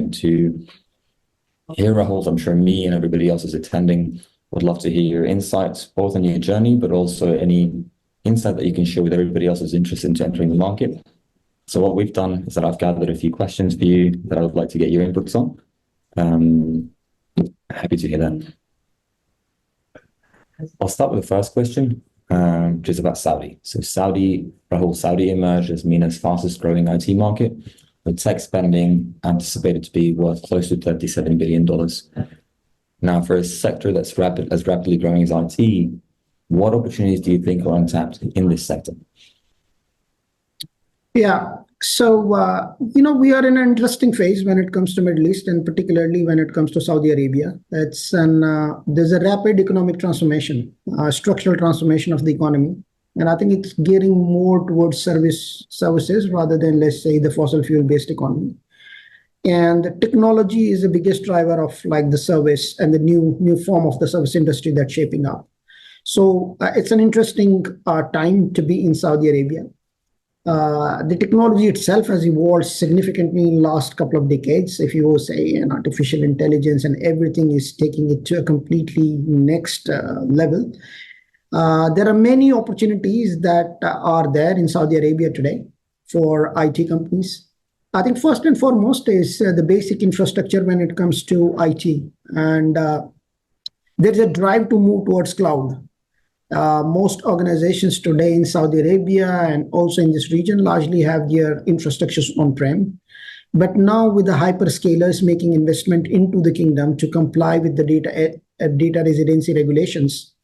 exciting to hear, Rahul. I'm sure me and everybody else is attending would love to hear your insights, both on your journey, but also any insight that you can share with everybody else who's interested in entering the market. So what we've done is that I've gathered a few questions for you that I would like to get your inputs on. Happy to hear that. I'll start with the first question, which is about Saudi. So Rahul, Saudi emerged as MENA's fastest growing IT market, with tech spending anticipated to be worth close to $37 billion. Now, for a sector that's as rapidly growing as IT, what opportunities do you think are untapped in this sector? Yeah, so, we are in an interesting phase when it comes to Middle East, and particularly when it comes to Saudi Arabia. There's a rapid economic transformation, structural transformation of the economy. And I think it's gearing more towards services rather than, let's say, the fossil fuel-based economy. And technology is the biggest driver of like the service and the new form of the service industry that's shaping up. So it's an interesting time to be in Saudi Arabia. The technology itself has evolved significantly in the last couple of decades. If you say an artificial intelligence and everything is taking it to a completely next level. There are many opportunities that are there in Saudi Arabia today for IT companies. I think first and foremost is the basic infrastructure when it comes to IT. And there's a drive to move towards cloud. Most organizations today in Saudi Arabia and also in this region largely have their infrastructures on-prem. But now with the hyperscalers making investment into the kingdom to comply with the data residency regulations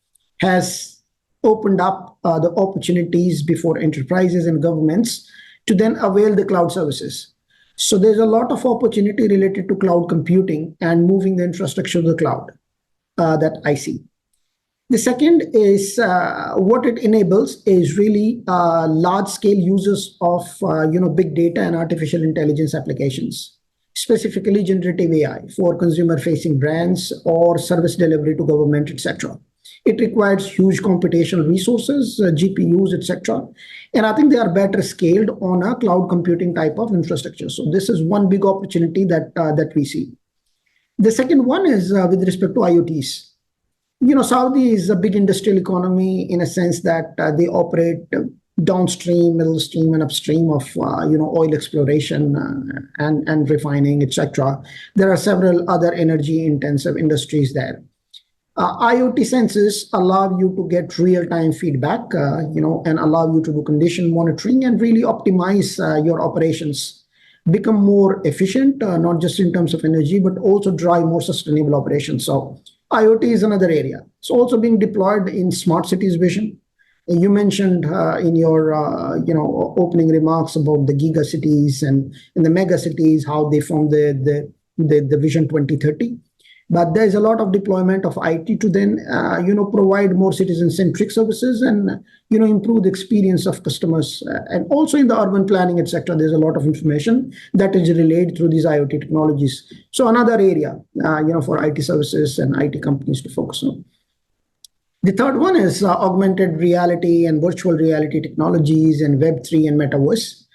has opened up the opportunities before enterprises and governments to then avail the cloud services. So there's a lot of opportunity related to cloud computing and moving the infrastructure to the cloud that I see. The second is what it enables is really large-scale uses of big data and artificial intelligence applications, specifically generative AI for consumer-facing brands or service delivery to government, etc. It requires huge computational resources, GPUs, etc. And I think they are better scaled on a cloud computing type of infrastructure. So this is one big opportunity that we see. The second one is with respect to IoTs. Saudi is a big industrial economy in a sense that they operate downstream, middle stream, and upstream of oil exploration and refining, etc. There are several other energy-intensive industries there. IoT sensors allow you to get real-time feedback, and allow you to do condition monitoring and really optimize your operations, become more efficient, not just in terms of energy, but also drive more sustainable operations. So IoT is another area. It's also being deployed in smart cities vision. You mentioned in your opening remarks about the giga cities and the mega cities, how they form the Vision 2030. But there's a lot of deployment of IT to then provide more citizen-centric services and improve the experience of customers. And also in the urban planning, etc., there's a lot of information that is relayed through these IoT technologies. So another area for IT services and IT companies to focus on. The third one is augmented reality and virtual reality technologies and Web3 and Metaverse.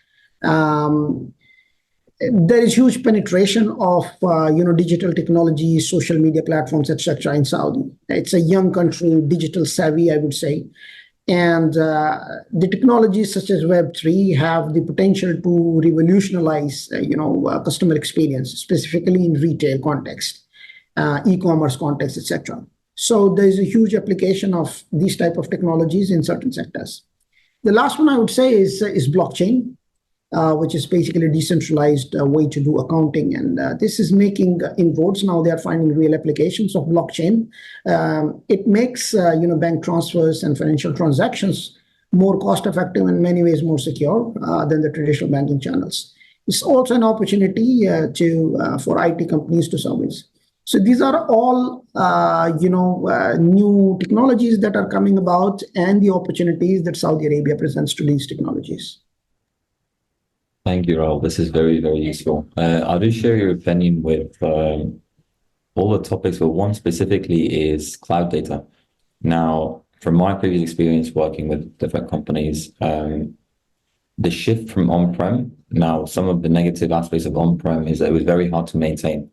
There is huge penetration of digital technology, social media platforms, etc. in Saudi. It's a young country, digital savvy, I would say. And the technologies such as Web3 have the potential to revolutionize customer experience, specifically in retail context, e-commerce context, etc. So there's a huge application of these type of technologies in certain sectors. The last one I would say is blockchain. Which is basically a decentralized way to do accounting. And this is making inroads. Now they are finding real applications of blockchain. It makes bank transfers and financial transactions more cost effective and in many ways more secure than the traditional banking channels. It's also an opportunity for IT companies to service. So these are all new technologies that are coming about and the opportunities that Saudi Arabia presents to these technologies. Thank you, Rahul. This is very, very useful. I'll just share your opinion with all the topics, but one specifically is cloud data. Now, from my previous experience working with different companies, the shift from on-prem. Now, some of the negative aspects of on-prem is that it was very hard to maintain.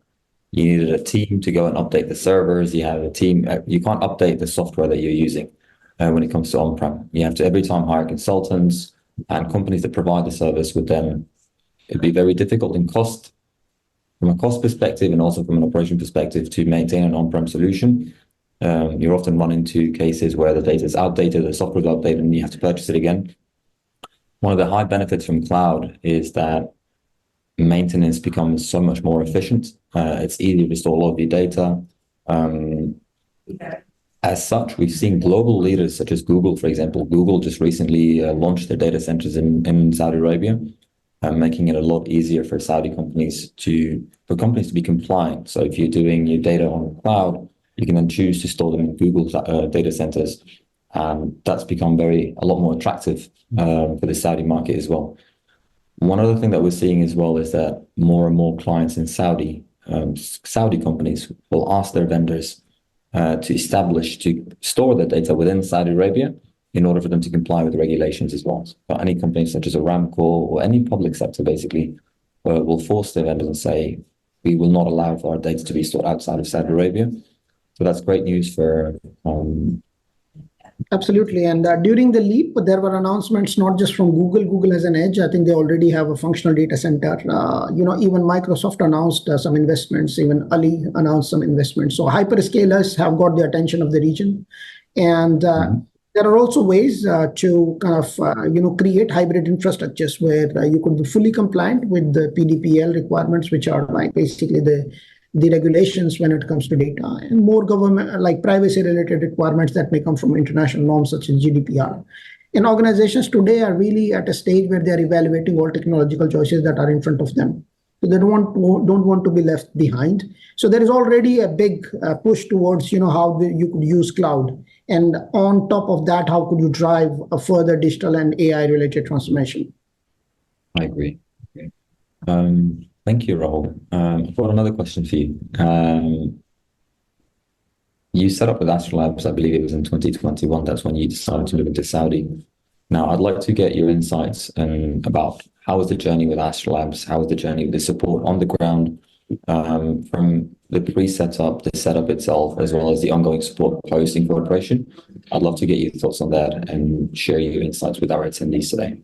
You needed a team to go and update the servers. You have a team. You can't update the software that you're using when it comes to on-prem. You have to every time hire consultants, and companies that provide the service would then, it'd be very difficult in cost, from a cost perspective and also from an operation perspective, to maintain an on-prem solution. You're often run into cases where the data is outdated, the software is outdated, and you have to purchase it again. One of the high benefits from cloud is that maintenance becomes so much more efficient. It's easier to store all of your data. As such, we've seen global leaders such as Google, for example. Google just recently launched their data centers in Saudi Arabia, making it a lot easier for Saudi companies to be compliant. So if you're doing your data on cloud, you can then choose to store them in Google data centers. That's become a lot more attractive for the Saudi market as well. One other thing that we're seeing as well is that more and more clients in Saudi companies will ask their vendors to store their data within Saudi Arabia in order for them to comply with the regulations as well. So any companies such as Aramco or any public sector basically will force their vendors and say, we will not allow for our data to be stored outside of Saudi Arabia. So that's great news for Absolutely. And during the leap, there were announcements not just from Google. Google has an edge. I think they already have a functional data center. Even Microsoft announced some investments. Even Ali announced some investments. So hyperscalers have got the attention of the region. And there are also ways to kind of, create hybrid infrastructures where you could be fully compliant with the PDPL requirements, which are like basically the regulations when it comes to data, and more government like privacy related requirements that may come from international norms such as GDPR. And organizations today are really at a stage where they're evaluating all technological choices that are in front of them. So they don't want to be left behind. So there is already a big push towards how you could use cloud. And on top of that, how could you drive a further digital and AI related transformation? I agree. Thank you, Rahul. I've got another question for you. You set up with Astrolabs, I believe it was in 2021. That's when you decided to move into Saudi. Now, I'd like to get your insights about how was the journey with Astrolabs? How was the journey with the support on the ground from the pre-setup, the setup itself, as well as the ongoing support post-incorporation? I'd love to get your thoughts on that and share your insights with our attendees today.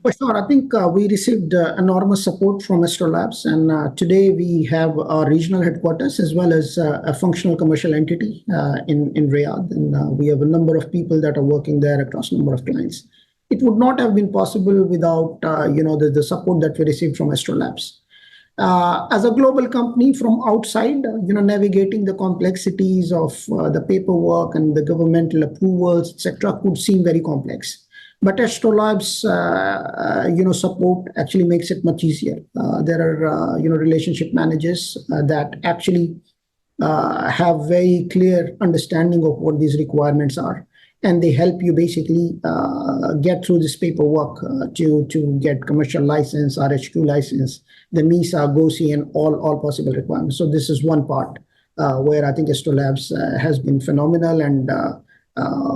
For sure. I think we received enormous support from Astrolabs, and today we have our regional headquarters as well as a functional commercial entity in Riyadh, and we have a number of people that are working there across a number of clients. It would not have been possible without the support that we received from Astrolabs. As a global company from outside, navigating the complexities of the paperwork and the governmental approvals, etc., could seem very complex. But Astrolabs, support actually makes it much easier. There are, relationship managers that actually have very clear understanding of what these requirements are, and they help you basically get through this paperwork to get commercial license, RHQ license, the MISA, GOSI, and all possible requirements. So this is one part where I think Astrolabs has been phenomenal, and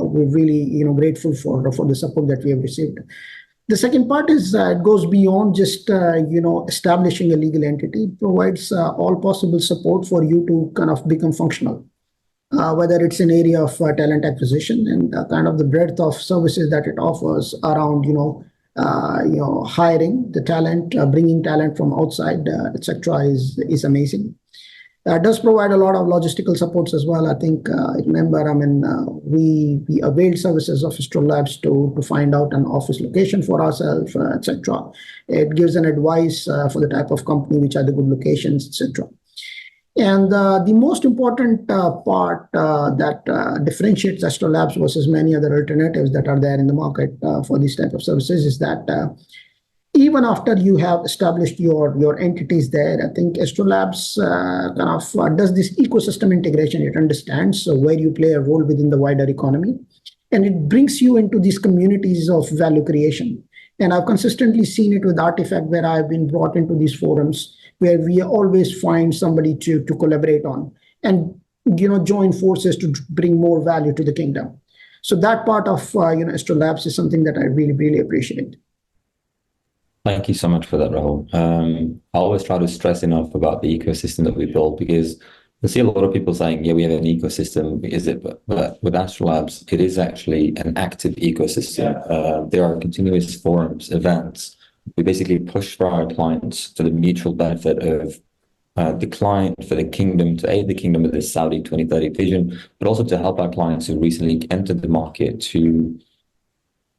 we're really grateful for the support that we have received. The second part is it goes beyond just establishing a legal entity. It provides all possible support for you to kind of become functional, whether it's an area of talent acquisition and kind of the breadth of services that it offers around hiring the talent, bringing talent from outside, etc. is amazing. It does provide a lot of logistical supports as well. I think, we availed services of Astrolabs to find out an office location for ourselves, etc. It gives an advice for the type of company, which are the good locations, etc. And the most important part that differentiates Astrolabs versus many other alternatives that are there in the market for these type of services is that even after you have established your entities there, I think Astrolabs does this ecosystem integration. It understands where you play a role within the wider economy, and it brings you into these communities of value creation. And I've consistently seen it with Artefact, where I've been brought into these forums where we always find somebody to collaborate on and join forces to bring more value to the kingdom. So that part of Astrolabs is something that I really, really appreciate. Thank you so much for that, Rahul. I always try to stress enough about the ecosystem that we build, because I see a lot of people saying, yeah, we have an ecosystem, is it? But with Astrolabs, it is actually an active ecosystem. There are continuous forums, events. We basically push for our clients for the mutual benefit of the client, for the kingdom, to aid the kingdom with this Saudi 2030 vision, but also to help our clients who recently entered the market to,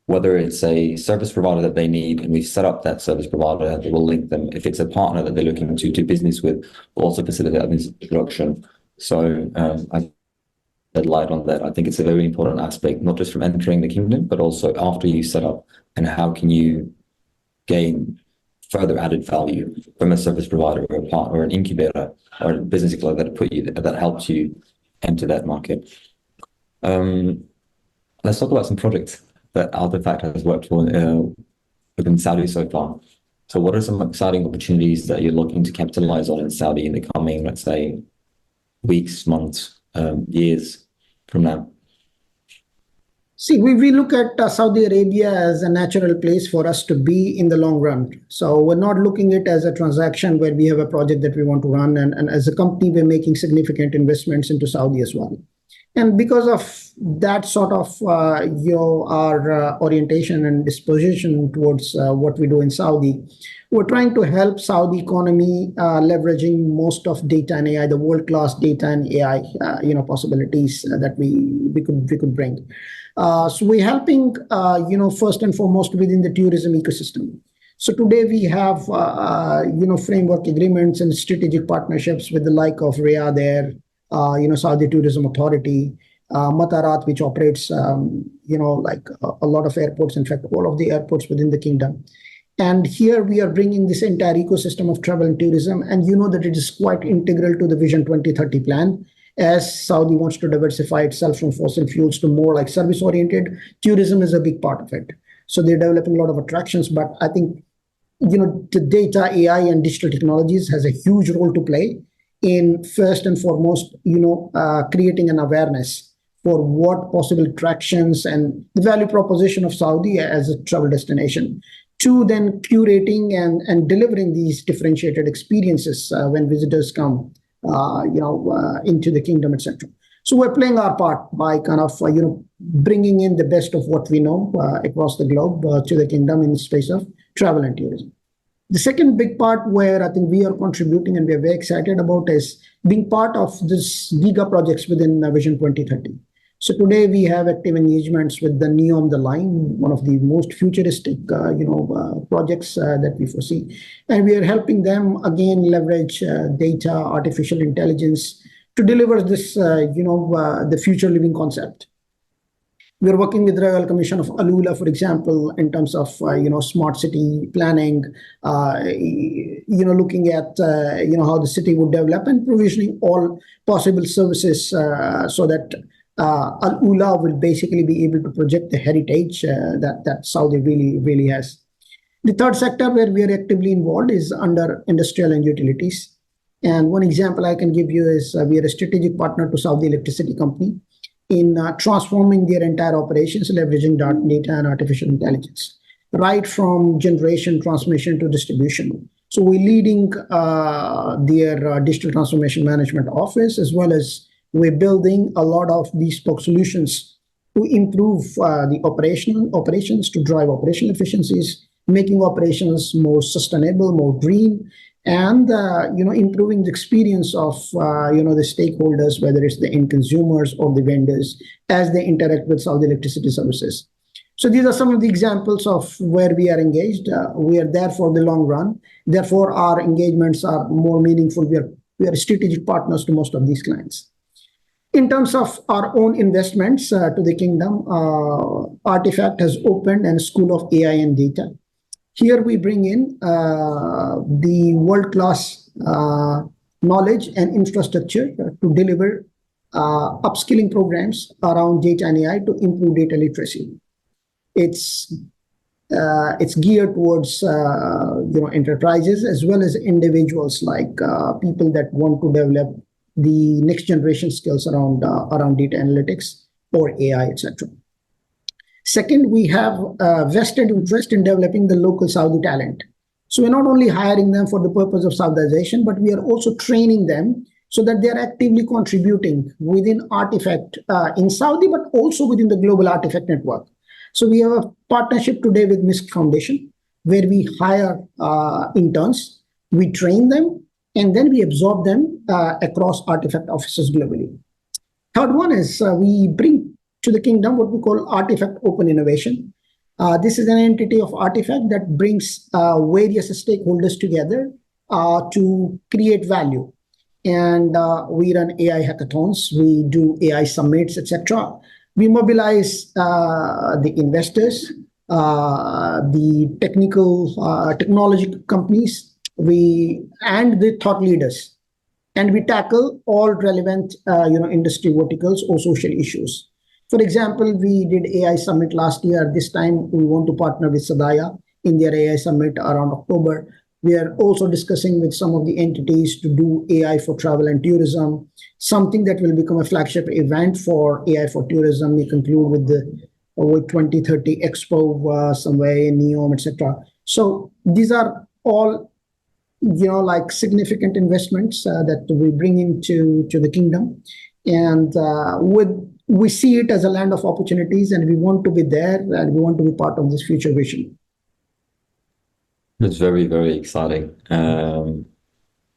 whether it's a service provider that they need, and we've set up that service provider that will link them. If it's a partner that they're looking to do business with, we'll also facilitate this introduction. So I shed light on that. I think it's a very important aspect, not just from entering the kingdom, but also after you set up, and how can you gain further added value from a service provider or a partner or an incubator or a business accelerator that helps you enter that market. Let's talk about some projects that Artefact has worked on within Saudi so far. So what are some exciting opportunities that you're looking to capitalize on in Saudi in the coming, let's say, weeks, months, years from now? See, we look at Saudi Arabia as a natural place for us to be in the long run. So we're not looking at it as a transaction where we have a project that we want to run. And as a company, we're making significant investments into Saudi as well. And because of that sort of, our orientation and disposition towards what we do in Saudi, we're trying to help Saudi economy leveraging most of data and AI, the world-class data and AI, possibilities that we could bring. So we're helping, first and foremost within the tourism ecosystem. So today we have, framework agreements and strategic partnerships with the like of Arya there, Saudi Tourism Authority, Matarat, which operates, a lot of airports, in fact, all of the airports within the kingdom. And here we are bringing this entire ecosystem of travel and tourism. And you know that it is quite integral to the Vision 2030 plan. As Saudi wants to diversify itself from fossil fuels to more like service-oriented, tourism is a big part of it. So they're developing a lot of attractions. But I think, the data, AI, and digital technologies has a huge role to play in, first and foremost, creating an awareness for what possible attractions and the value proposition of Saudi as a travel destination. Two, then curating and delivering these differentiated experiences when visitors come, into the kingdom, etc. So we're playing our part by kind of, bringing in the best of what we know across the globe to the kingdom in the space of travel and tourism. The second big part where I think we are contributing and we are very excited about is being part of this giga projects within Vision 2030. So today we have active engagements with the NEOM, the line, one of the most futuristic, projects that we foresee. And we are helping them, again, leverage data, artificial intelligence to deliver this, the future living concept. We're working with the Royal Commission of Alula, for example, in terms of, smart city planning, looking at, how the city would develop and provisioning all possible services so that Al-Ula will basically be able to project the heritage that Saudi really has. The third sector where we are actively involved is under industrial and utilities. And one example I can give you is we are a strategic partner to Saudi Electricity Company in transforming their entire operations, leveraging data and artificial intelligence, right from generation, transmission to distribution. So we're leading their digital transformation management office, as well as we're building a lot of bespoke solutions to improve the operations, to drive operational efficiencies, making operations more sustainable, more green, and improving the experience of the stakeholders, whether it's the end consumers or the vendors, as they interact with Saudi electricity services. So these are some of the examples of where we are engaged. We are there for the long run. Therefore, our engagements are more meaningful. We are strategic partners to most of these clients. In terms of our own investments to the kingdom, Artefact has opened a school of AI and data. Here we bring in the world-class knowledge and infrastructure to deliver upskilling programs around data and AI to improve data literacy. It's geared towards enterprises as well as individuals, like people that want to develop the next generation skills around data analytics or AI, etc. Second, we have vested interest in developing the local Saudi talent. So we're not only hiring them for the purpose of Saudization, but we are also training them so that they are actively contributing within Artefact in Saudi, but also within the global Artefact network. So we have a partnership today with MISC Foundation, where we hire interns, we train them, and then we absorb them across Artefact offices globally. Third one is we bring to the kingdom what we call Artefact Open Innovation. This is an entity of Artefact that brings various stakeholders together to create value. And we run AI hackathons, we do AI summits, etc. We mobilize the investors, the technology companies, and the thought leaders, and we tackle all relevant industry verticals or social issues. For example, we did AI Summit last year. This time we want to partner with Sadaya in their AI Summit around October. We are also discussing with some of the entities to do AI for travel and tourism, something that will become a flagship event for AI for tourism. We conclude with the 2030 Expo somewhere in NEOM, etc. So these are all like significant investments that we bring into the kingdom, and we see it as a land of opportunities, and we want to be there, and we want to be part of this future vision. It's very, very exciting.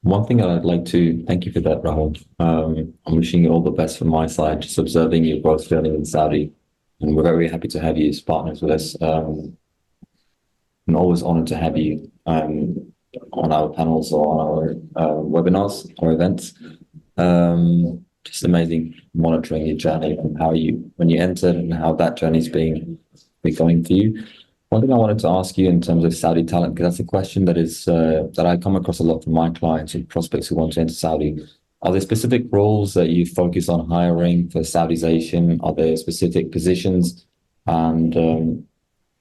One thing that I'd like to thank you for that, Rahul. I'm wishing you all the best from my side, just observing your growth journey in Saudi, and we're very happy to have you as partners with us. And always honored to have you on our panels or on our webinars or events. Just amazing monitoring your journey and when you entered and how that journey's been going for you. One thing I wanted to ask you in terms of Saudi talent, because that's a question that I come across a lot from my clients and prospects who want to enter Saudi. Are there specific roles that you focus on hiring for Saudization? Are there specific positions? And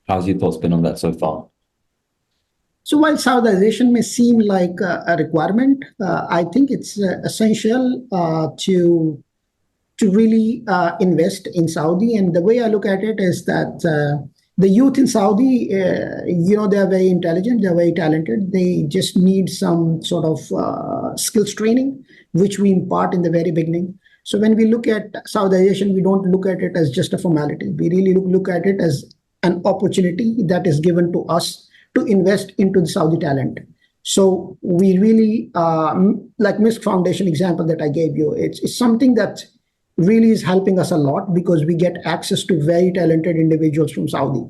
how's your thoughts been on that so far? So while Saudization may seem like a requirement, I think it's essential to really invest in Saudi. And the way I look at it is that the youth in Saudi, they are very intelligent, they're very talented. They just need some sort of skills training, which we impart in the very beginning. So when we look at Saudization, we don't look at it as just a formality. We really look at it as an opportunity that is given to us to invest into the Saudi talent. So we really, like MISC Foundation example that I gave you, it's something that really is helping us a lot because we get access to very talented individuals from Saudi.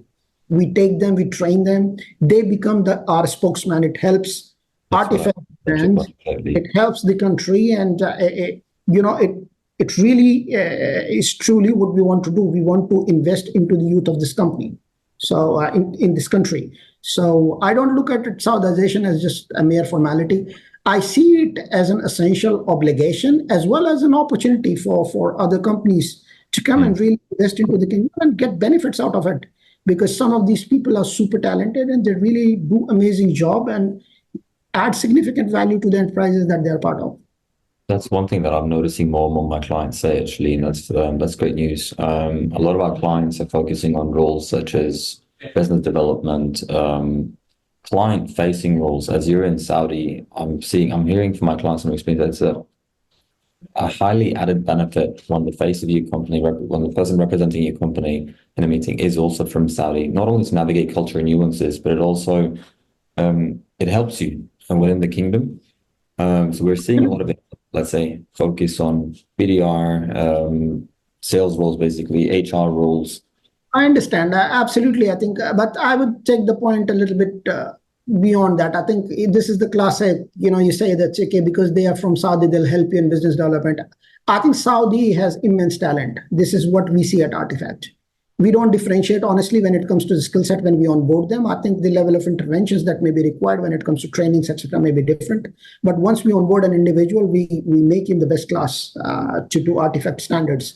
We take them, we train them, they become our spokesman. It helps Artefact brands, it helps the country, and it really is truly what we want to do. We want to invest into the youth of this company. So in this country. So I don't look at Saudization as just a mere formality. I see it as an essential obligation as well as an opportunity for other companies to come and really invest into the kingdom and get benefits out of it. Because some of these people are super talented and they really do amazing job and add significant value to the enterprises that they're part of. That's one thing that I'm noticing more and more my clients say, actually, and that's great news. A lot of our clients are focusing on roles such as business development, client-facing roles. As you're in Saudi, I'm hearing from my clients and experience that it's a highly added benefit when the face of your company, when the person representing your company in a meeting is also from Saudi, not only to navigate cultural nuances, but it also it helps you within the kingdom. So we're seeing a lot of it, let's say, focus on BDR, sales roles, basically, HR roles. I understand. Absolutely. I think, but I would take the point a little bit beyond that. I think this is the classic, you say that, okay, because they are from Saudi, they'll help you in business development. I think Saudi has immense talent. This is what we see at Artefact. We don't differentiate, honestly, when it comes to the skill set when we onboard them. I think the level of interventions that may be required when it comes to trainings, etc., may be different. But once we onboard an individual, we make him the best class to do Artefact standards.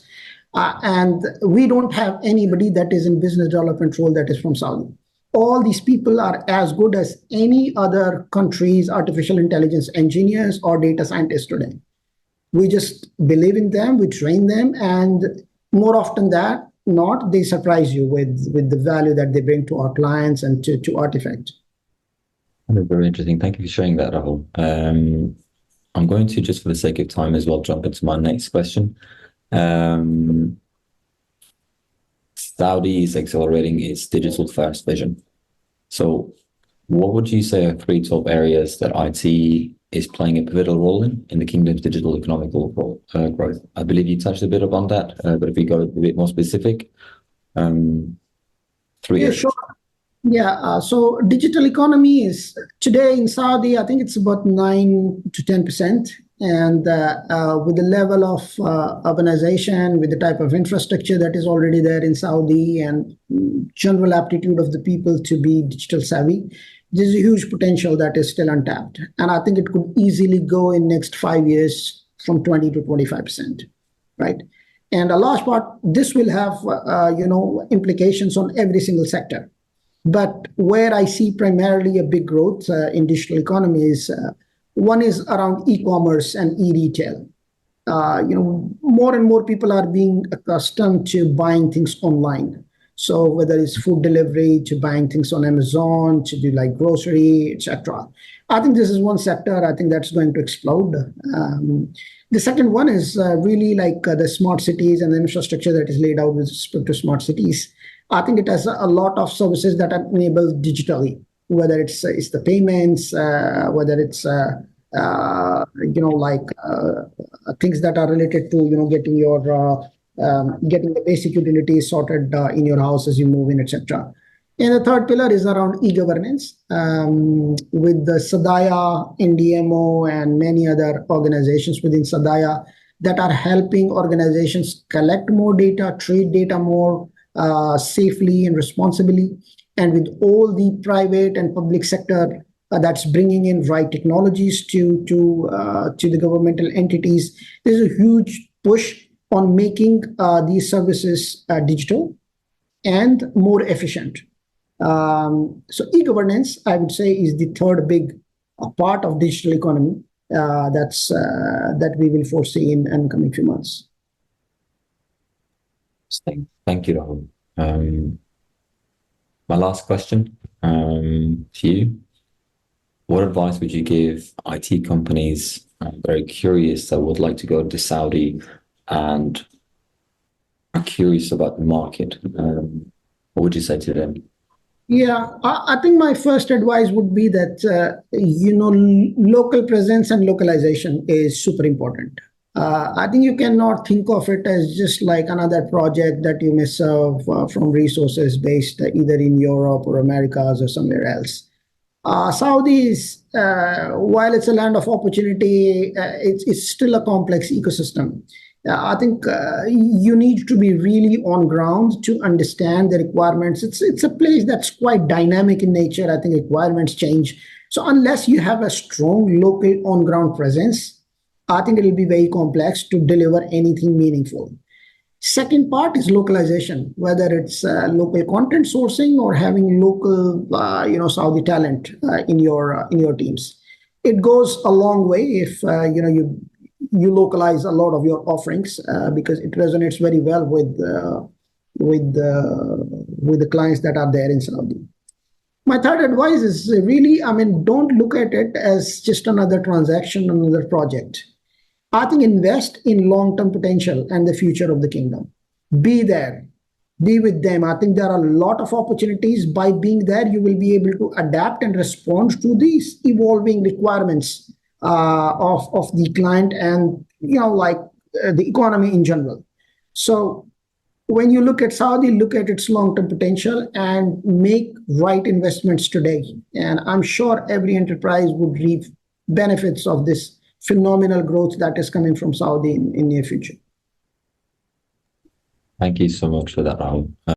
And we don't have anybody that is in business development role that is from Saudi. All these people are as good as any other country's artificial intelligence engineers or data scientists today. We just believe in them, we train them, and more often than that, not, they surprise you with the value that they bring to our clients and to Artefact. Very interesting. Thank you for sharing that, Rahul. I'm going to, just for the sake of time as well, jump into my next question. Saudi is accelerating its digital first vision. So what would you say are 3 top areas that IT is playing a pivotal role in the kingdom's digital economical growth? I believe you touched a bit upon that, but if we go a bit more specific, 3 areas. Sure. Yeah, so digital economy is today in Saudi, I think it's about 9 to 10%. And with the level of urbanization, with the type of infrastructure that is already there in Saudi and general aptitude of the people to be digital savvy, there's a huge potential that is still untapped. And I think it could easily go in next 5 years from 20 to 25%, right? And a large part, this will have, implications on every single sector. But where I see primarily a big growth in digital economy is one is around e-commerce and e-retail. More and more people are being accustomed to buying things online. So whether it's food delivery, to buying things on Amazon, to do like grocery, etc. I think this is one sector I think that's going to explode. The second one is really like the smart cities and the infrastructure that is laid out with respect to smart cities. I think it has a lot of services that are enabled digitally, whether it's the payments, whether it's things that are related to getting your getting the basic utilities sorted in your house as you move in, etc. And the third pillar is around e-governance, with the Sadaya, NDMO, and many other organizations within Sadaya that are helping organizations collect more data, trade data more safely and responsibly, and with all the private and public sector that's bringing in right technologies to the governmental entities. There's a huge push on making these services digital and more efficient. So e-governance, I would say, is the third big part of digital economy that we will foresee in coming few months. Thank you, Rahul. My last question to you. What advice would you give IT companies very curious that would like to go into Saudi and are curious about the market? What would you say to them? Yeah, I think my first advice would be that, local presence and localization is super important. I think you cannot think of it as just like another project that you may serve from resources based either in Europe or Americas or somewhere else. Saudi is, while it's a land of opportunity, it's still a complex ecosystem. I think you need to be really on ground to understand the requirements. It's a place that's quite dynamic in nature. I think requirements change. So unless you have a strong local on ground presence, I think it will be very complex to deliver anything meaningful. Second part is localization, whether it's local content sourcing or having local, Saudi talent in your teams. It goes a long way if you localize a lot of your offerings because it resonates very well with the clients that are there in Saudi. My third advice is really, don't look at it as just another transaction, another project. I think invest in long-term potential and the future of the kingdom. Be there, be with them. I think there are a lot of opportunities. By being there, you will be able to adapt and respond to these evolving requirements of the client and the economy in general. So when you look at Saudi, look at its long-term potential and make right investments today. And I'm sure every enterprise would reap benefits of this phenomenal growth that is coming from Saudi in near future. Thank you so much for that, Rahul.